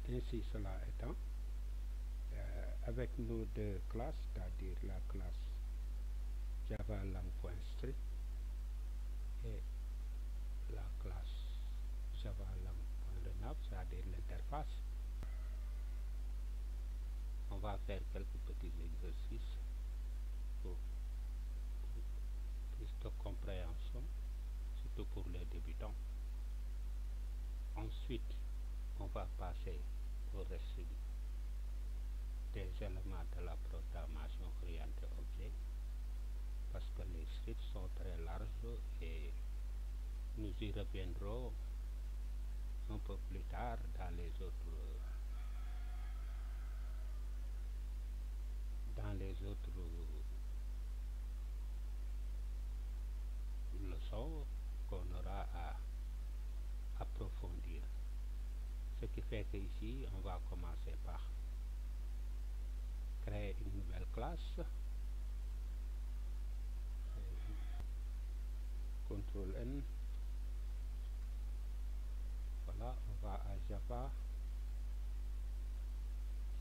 Ainsi cela étant, avec nos deux classes, c'est-à-dire la classe Java Lang.Street et la classe Java Lang.Renave, c'est-à-dire l'interface, on va faire quelques petits exercices pour plus de compréhension, surtout pour les débutants. Ensuite, on va passer au reste des éléments de la programmation orientée objet, parce que les scripts sont très larges et nous y reviendrons un peu plus tard dans les autres leçons qu'on aura à approfondir. Ce qui fait qu'ici, on va commencer par créer une nouvelle classe. CTRL N. Voilà, on va à Java.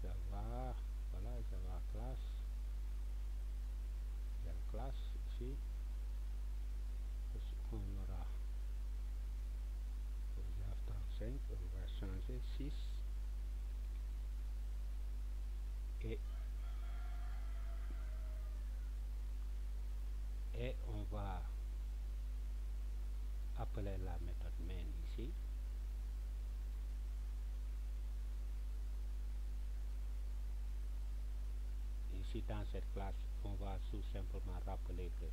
Voilà, Java classe. Nouvelle classe ici. On aura Java 35, on va changer 6. Et on va appeler la méthode main ici. Ici dans cette classe, on va tout simplement rappeler que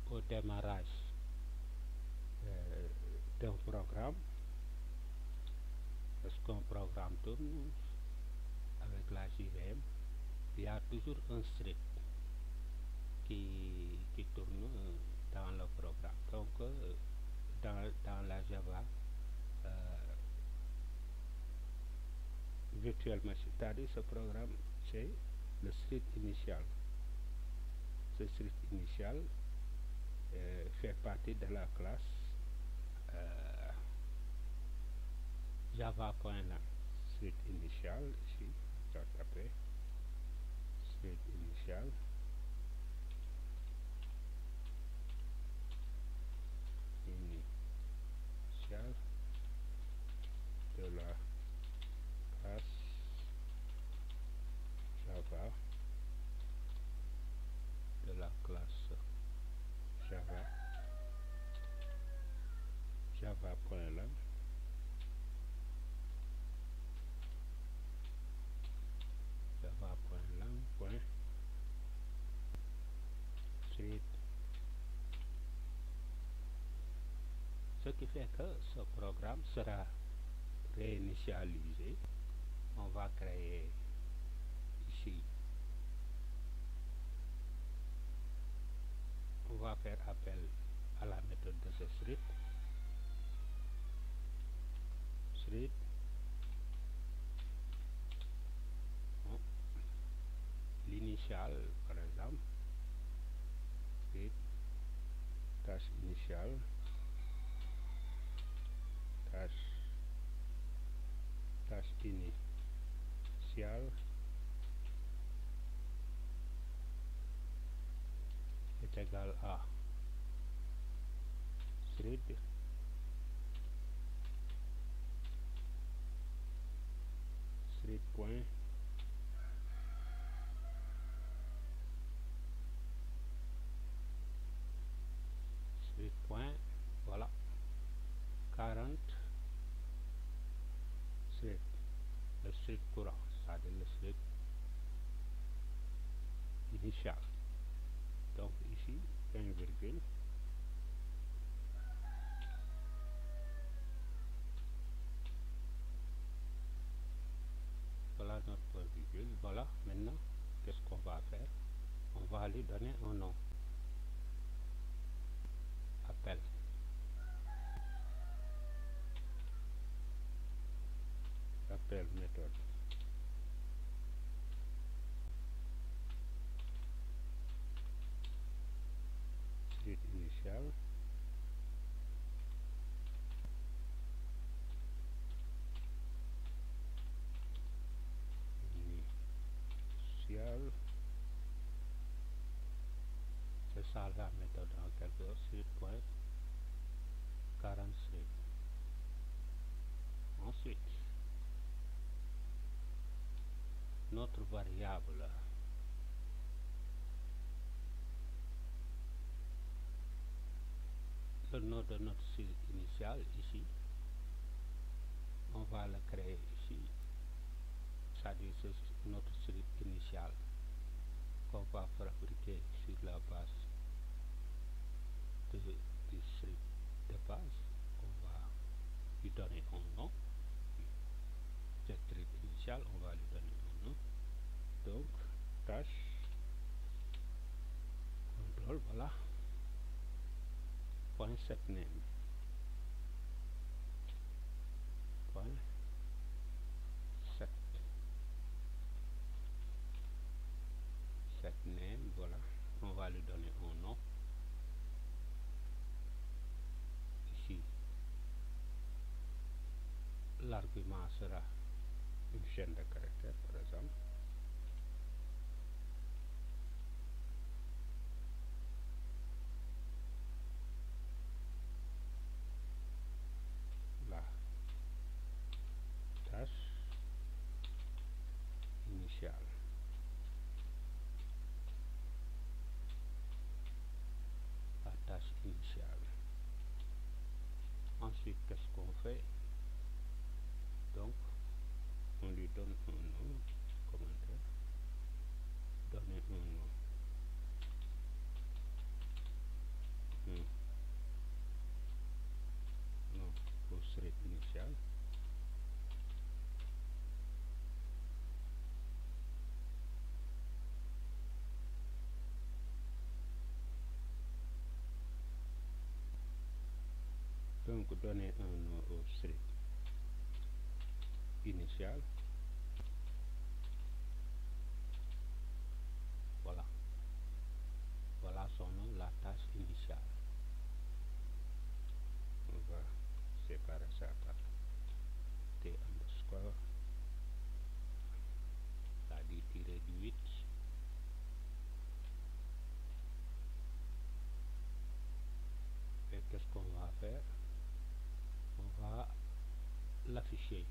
au démarrage d'un programme, lorsqu'un programme tourne avec la JVM, il y a toujours un script qui tourne dans le programme. Donc dans la Java Virtual Machine, c'est-à-dire ce programme, c'est le script initial. Ce script initial fait partie de la classe Java.Lang. Script initial, ici, ça s'appelle script initial. Initial de la classe Java, de la classe Java, Java.Lang, Java.Lang.Street. Ce qui fait que ce programme sera réinitialisé. On va créer ici, on va faire appel à la méthode de ce script. L'initial, par exemple, script tâche initiale, tâche initiale est égal à script point voilà 40 script, le script courant, c'est-à-dire le script initial. Donc ici, un virgule, voilà notre point virgule. Voilà, maintenant, qu'est-ce qu'on va faire? On va lui donner un nom. Appel. Appel méthode. Script initial. ça la méthode en quelque sorte, street point 40 street. Ensuite, notre variable le nom de notre street initial ici, on va le créer ici, c'est-à-dire notre street initial qu'on va fabriquer sur la base du street de base. On va lui donner un nom. Cette street initial, on va lui donner un nom. Donc, tâche, contrôle, voilà. Point set name. Point set name, voilà. On va lui donner un nom. Ici, l'argument sera une chaîne de caractères, par exemple. La tâche initiale. La tâche initiale. Ensuite, qu'est-ce qu'on fait? Donc, on lui donne un nom, commentaire, donner un nom. Non, pour street initial. Donc, donner un nom au street initial. Voilà. Voilà son nom, la tâche initiale. On va séparer ça par T underscore, c'est-à-dire tiré du 8. Et qu'est-ce qu'on va faire? On va l'afficher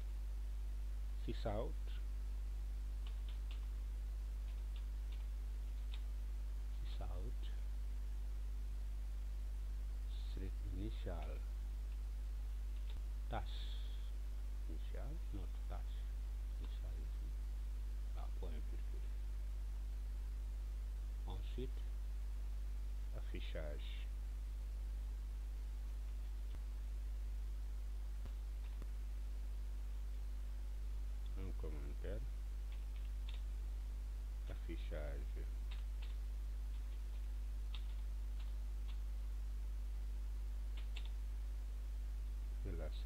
sysout street initial tâche initiale, notre tâche initiale ici, à point virgule. Ensuite, affichage. Un commentaire, affichage de la street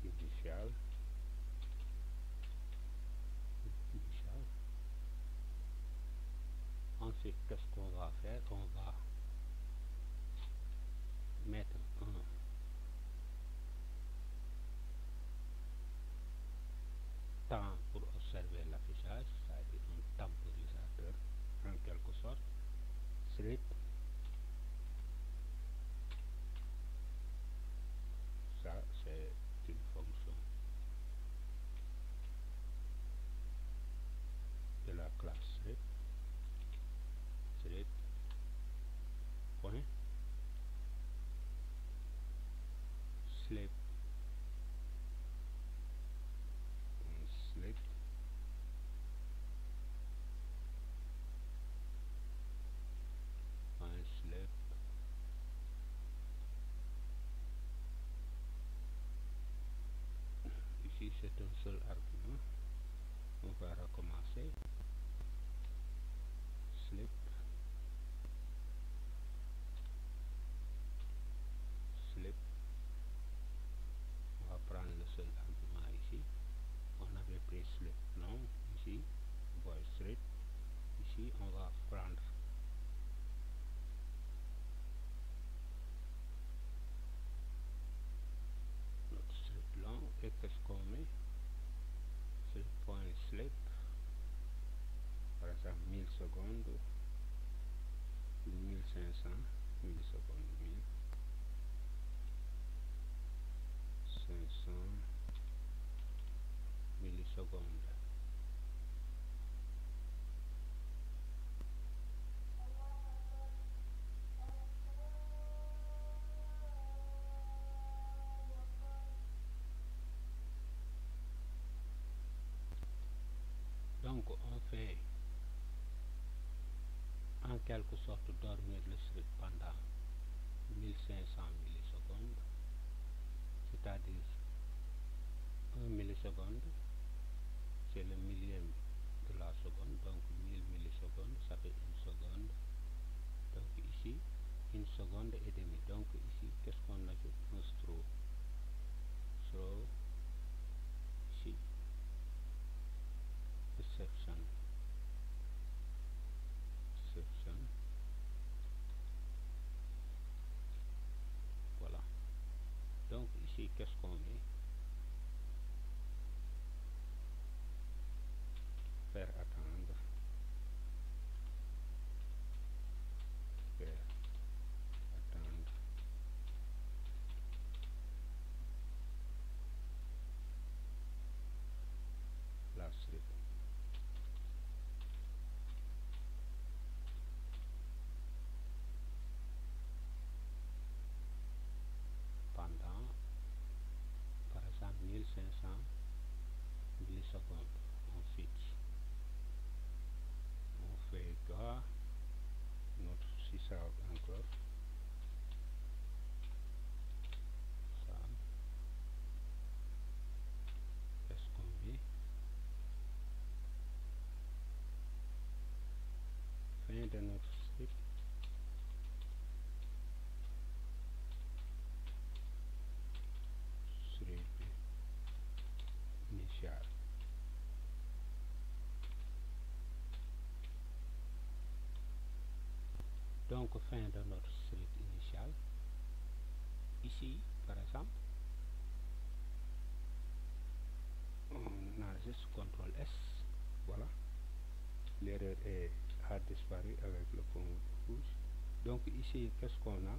initial. Ensuite, qu'est-ce qu'on va faire? On va mettre un temps pour observer l'affichage, c'est-à-dire un temporisateur en quelque sorte. Street, ça c'est une fonction de la classe street. Street point sleep point sleep ici c'est un seul argument. On va recommencer. Sleep on va prendre le seul argument ici. On avait pris sleep long ici, boy street. Ici on va prendre notre street long et qu'est-ce qu'on met? Street point sleep millisecondes, 1500 millisecondes, 1500 millisecondes. Donc on fait en quelque sorte dormir le script pendant 1500 millisecondes, c'est-à-dire 1 milliseconde, c'est le millième de la seconde, donc 1000 millisecondes, ça fait une seconde. Donc ici, une seconde et demie. Donc ici, qu'est-ce qu'on ajoute? Un throw. Throw, ici, exception. Exception. Voilà. Donc ici, qu'est-ce qu'on met? Faire attendre. Faire attendre. La suite. Pendant, par exemple, 1500 millisecondes. Ensuite, on fait gars, notre sysav encore. Ça, qu'est-ce qu'on met? Fin de notre script. Script initial. Donc fin de notre script initial. Ici, par exemple, on a juste CTRL S. Voilà. L'erreur a disparu avec le point rouge. Donc ici, qu'est-ce qu'on a?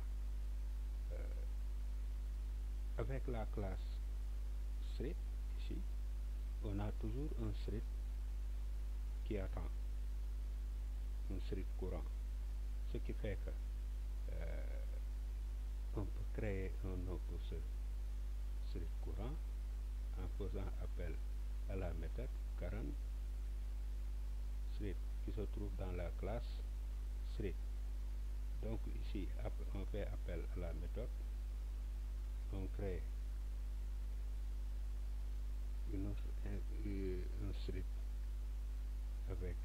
Avec la classe thread, ici, on a toujours un thread qui attend, un thread courant. Ce qui fait que on peut créer un nom pour ce thread courant en faisant appel à la méthode current thread qui se trouve dans la classe thread. Donc ici, on fait appel à la méthode, on crée un thread avec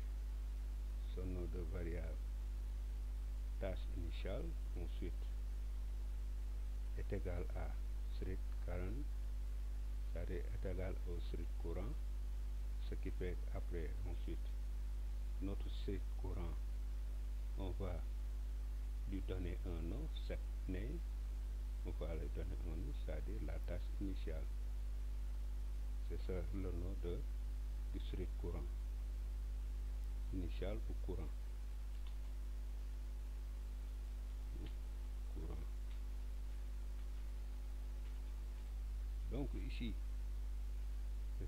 son nom de variable tâche initiale, ensuite est égal à thread current, c'est-à-dire est égal au thread courant, ce qui fait après ensuite notre thread courant, on va lui donner un nom, set name, on va lui donner un nom, c'est-à-dire la tâche initiale. C'est ça le nom du thread courant, initial ou courant. Donc ici, le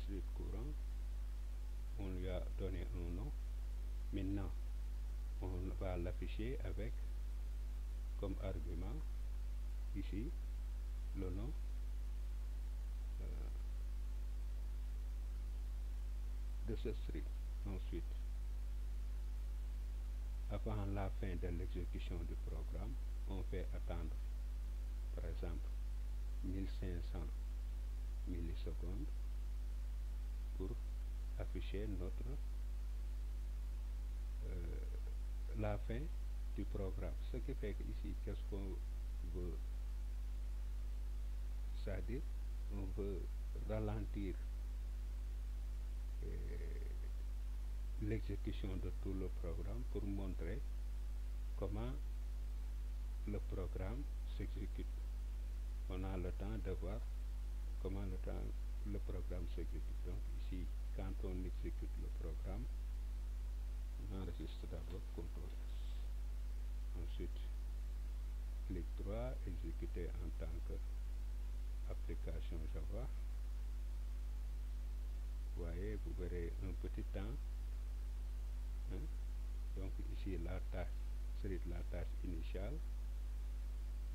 thread courant, on lui a donné un nom. Maintenant, on va l'afficher avec comme argument ici le nom de ce thread. Ensuite, avant la fin de l'exécution du programme, on fait attendre par exemple 1500 millisecondes pour afficher la fin du programme. Ce qui fait que ici, qu'est-ce qu'on veut? C'est-à-dire, on veut ralentir l'exécution de tout le programme pour montrer comment le programme s'exécute. On a le temps de voir comment le programme s'exécute. Donc ici, quand on exécute le programme, On enregistre d'abord CTRL S. Ensuite, clic droit, exécuter en tant qu'application Java. Vous voyez, vous verrez un petit temps. Hein? Donc ici la tâche serait la tâche initiale.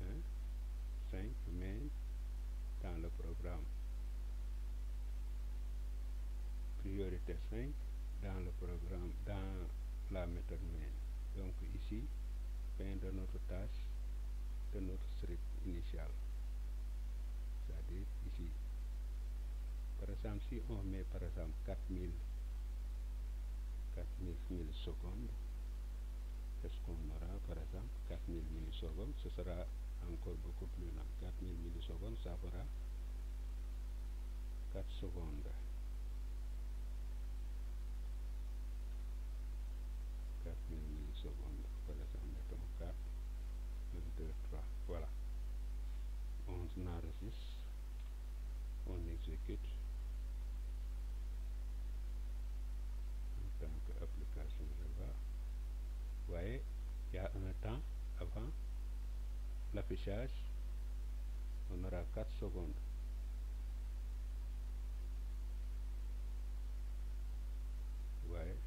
Hein? 5 main dans le programme. Priorité 5 dans le programme, dans la méthode main. Donc ici, fin de notre tâche, de notre script initial. C'est-à-dire ici. Par exemple, si on met par exemple 4000 millisecondes, qu'est-ce qu'on aura par exemple 4000 millisecondes, ce sera encore beaucoup plus lent. 4000 millisecondes, ça fera 4 secondes. 4000 millisecondes, par exemple, mettons 4, 1, 2, 3, voilà. On enregistre, on exécute en tant qu'application Java. Vous voyez, il y a un temps avant l'affichage, on aura 4 secondes. Vous voyez,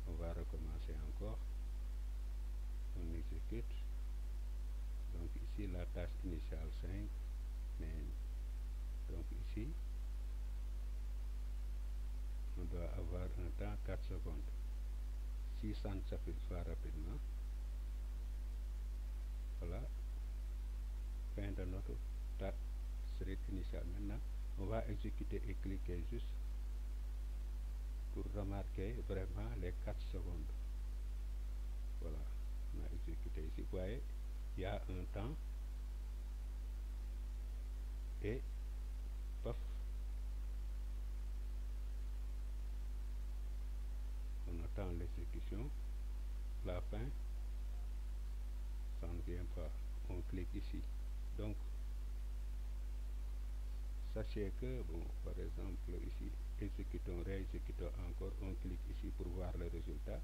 on va recommencer encore, on exécute. Donc ici la tâche initiale 5, mais donc ici on doit avoir un temps 4 secondes. Si ça ne s'affiche pas rapidement, voilà, fin de notre tâche initiale. Maintenant, on va exécuter et cliquer juste pour remarquer vraiment les 4 secondes. Voilà, on a exécuté ici. Vous voyez, il y a un temps et paf, on attend l'exécution, la fin, ça ne vient pas, on clique ici. Donc sachez que, bon, par exemple ici, exécutons, réexécutons encore, on clique ici pour voir le résultat.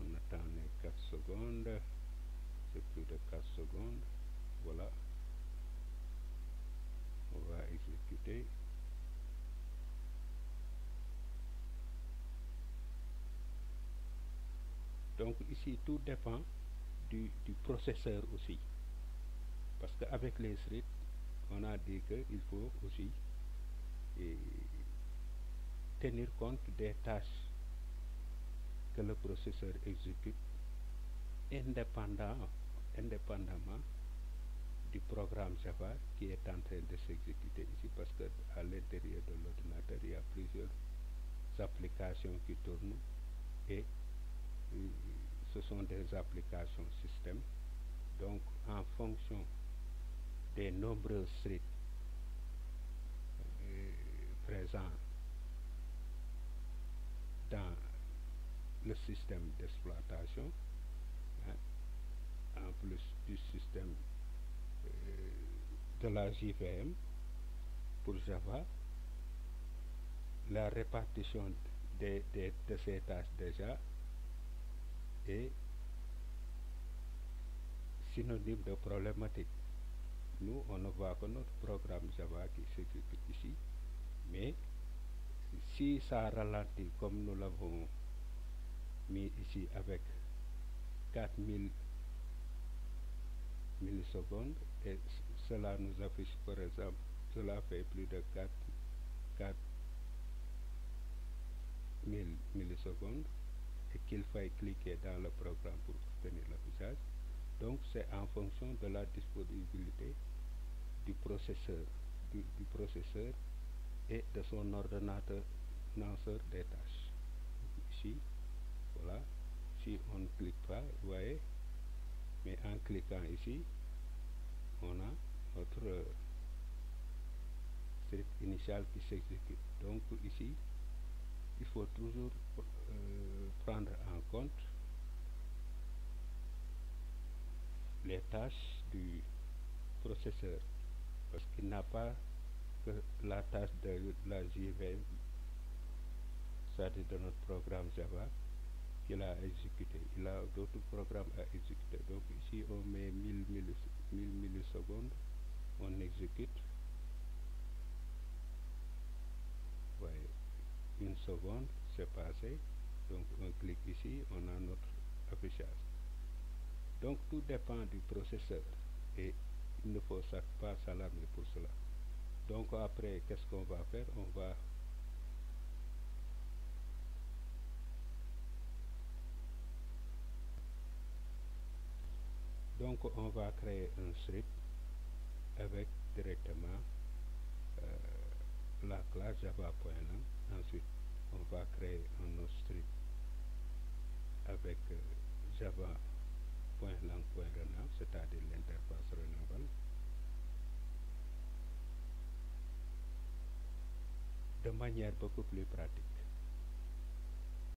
On attend les 4 secondes, c'est plus de 4 secondes, voilà, on va exécuter. Donc ici tout dépend du processeur aussi, parce qu'avec les scripts on a dit qu'il faut aussi tenir compte des tâches que le processeur exécute indépendamment du programme Java qui est en train de s'exécuter ici, parce que à l'intérieur de l'ordinateur il y a plusieurs applications qui tournent et ce sont des applications système. Donc en fonction des nombreux scripts présents dans le système d'exploitation, hein, en plus du système de la JVM pour Java, la répartition de ces tâches déjà est synonyme de problématique. Nous, on ne voit que notre programme Java qui s'exécute ici, mais si ça ralentit comme nous l'avons mis ici avec 4000 millisecondes, et cela nous affiche par exemple, cela fait plus de 4000 millisecondes et qu'il faille cliquer dans le programme pour obtenir l'affichage. Donc c'est en fonction de la disponibilité du processeur, et de son ordonnateur lanceur des tâches. Ici, voilà, si on ne clique pas, vous voyez, mais en cliquant ici, on a notre script initial qui s'exécute. Donc ici, il faut toujours prendre en compte les tâches du processeur, parce qu'il n'a pas que la tâche de la JV, c'est-à-dire de notre programme Java, qu'il a exécuté. Il a d'autres programmes à exécuter. Donc ici, on met 1000 millisecondes, on exécute. Ouais, une seconde, c'est passé. Donc on clique ici, on a notre affichage. Donc tout dépend du processeur et il ne faut pas s'alarmer pour cela. Donc après, qu'est-ce qu'on va faire? On va créer un script avec directement la classe java.lang. Ensuite, on va créer un autre script avec java.lang.rename, c'est-à-dire l'interface renable, de manière beaucoup plus pratique.